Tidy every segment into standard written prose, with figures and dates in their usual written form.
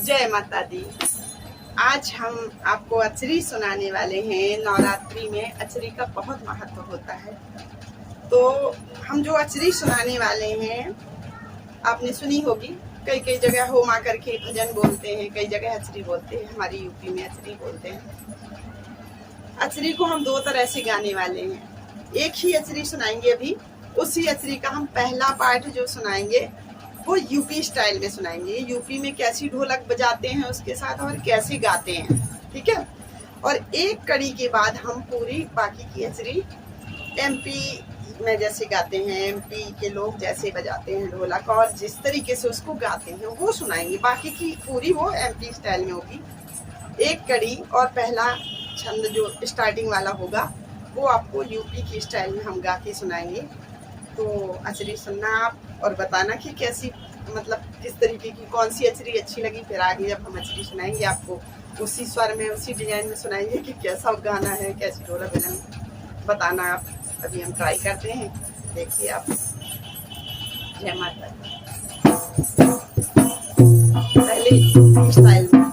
जय माता दी। आज हम आपको अचरी सुनाने वाले हैं। नवरात्रि में अचरी का बहुत महत्व होता है। तो हम जो अचरी सुनाने वाले हैं आपने सुनी होगी। कई कई जगह हो माँ करके भजन बोलते हैं, कई जगह अचरी बोलते हैं। हमारी यूपी में अचरी बोलते हैं। अचरी को हम दो तरह से गाने वाले हैं। एक ही अचरी सुनाएंगे अभी। उसी अचरी का हम पहला पार्ट जो सुनाएंगे वो यूपी स्टाइल में सुनाएंगे। यूपी में कैसी ढोलक बजाते हैं उसके साथ और कैसे गाते हैं, ठीक है। और एक कड़ी के बाद हम पूरी बाकी की अचरी एमपी में जैसे गाते हैं, एमपी के लोग जैसे बजाते हैं ढोलक और जिस तरीके से उसको गाते हैं वो सुनाएंगे। बाकी की पूरी वो एमपी स्टाइल में होगी। एक कड़ी और पहला छंद जो स्टार्टिंग वाला होगा वो आपको यूपी की स्टाइल में हम गा के सुनाएंगे। तो अचरी सुनना आप और बताना कि कैसी, मतलब किस तरीके की, कौन सी अचरी अच्छी लगी। फिर आगे जब हम अचरी सुनाएंगे आपको उसी स्वर में, उसी डिजाइन में सुनाएंगे कि कैसा गाना है, कैसी ढोलक बजाना, बताना आप। अभी हम ट्राई करते हैं, देखिए आप। जय माता दी। पहले स्टाइल में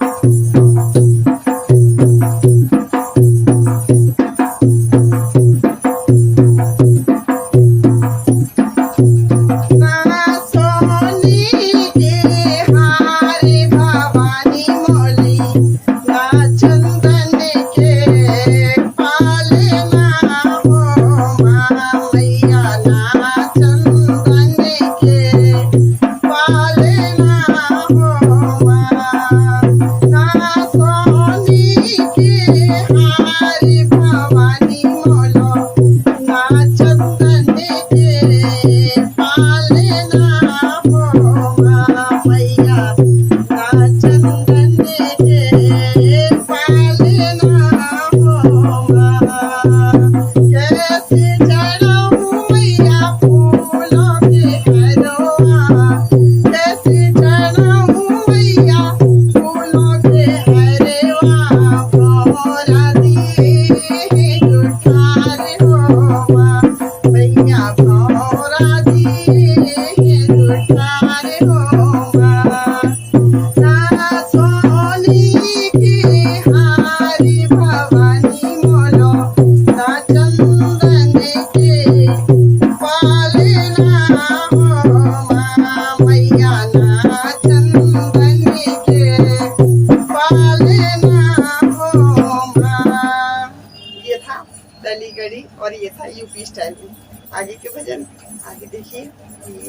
गड़ी और ये था यूपी स्टाइल में। आगे के भजन आगे देखिए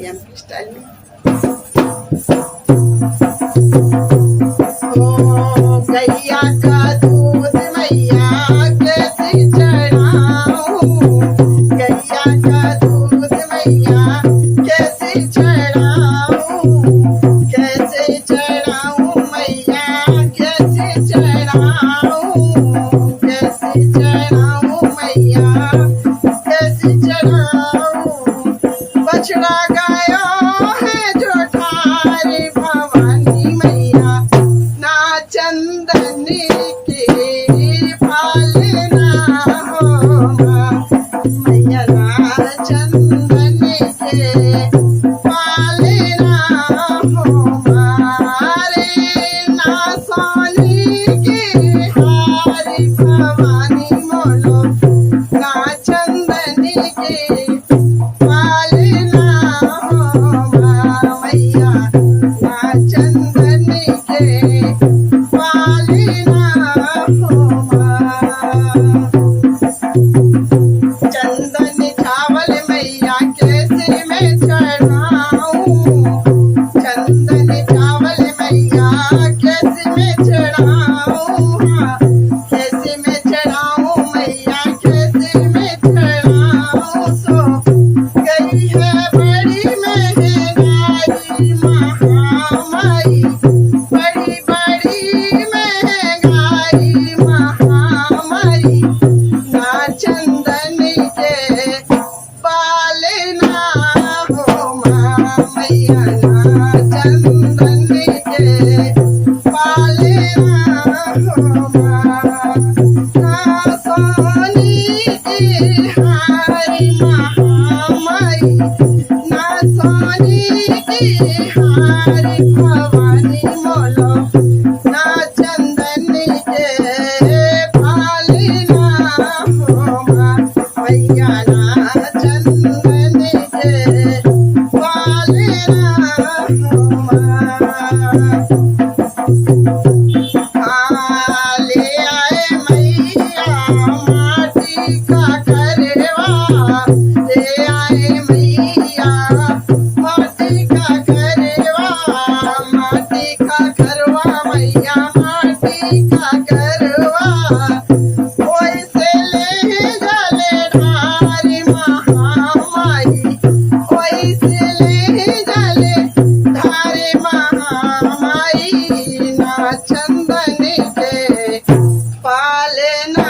एमपी स्टाइल में। ओ गैया का दूध मैया कैसे चढ़ाऊं, गैया का दूध मैया कैसे चढ़ाऊं, कैसे चढ़ाऊं मैया कैसे चढ़ाऊं, कैसे चढ़ाऊं कैसे चढ़ाऊं। बछड़ा गाया है जो ठारे भवानी मैया, ना चंदन के पालना होगा मैया, ना चंदन के पालना होगा रे, ना सोनी के हारी भवानी मोलो, ना चंदन के पालना होगा मैया, ना चंदन के पालना होगा। चंदन चावल मैया घरवा ले आए मैया माटी का घरवा मैया माटी का घरवा ओइसे ले जले ढारी महामाई ओइसे ले जले ढारी महामाई ना चंदन के पालना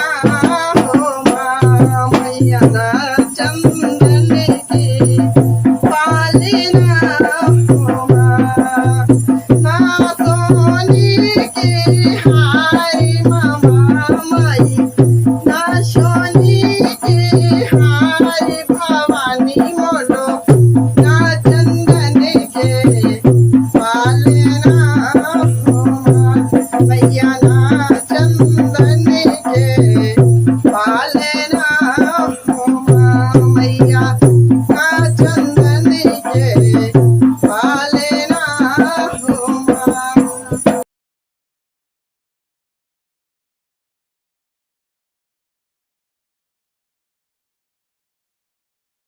हो माँ मैया ना चंदन की पालना हो माँ ना सोनी की हारी मामा माई ना सोनी की हारी भवानी मोलो ना चंदन के पालना हो माँ मैया ना चंदन के पालना हो माँ मैया ना चंदन के पालना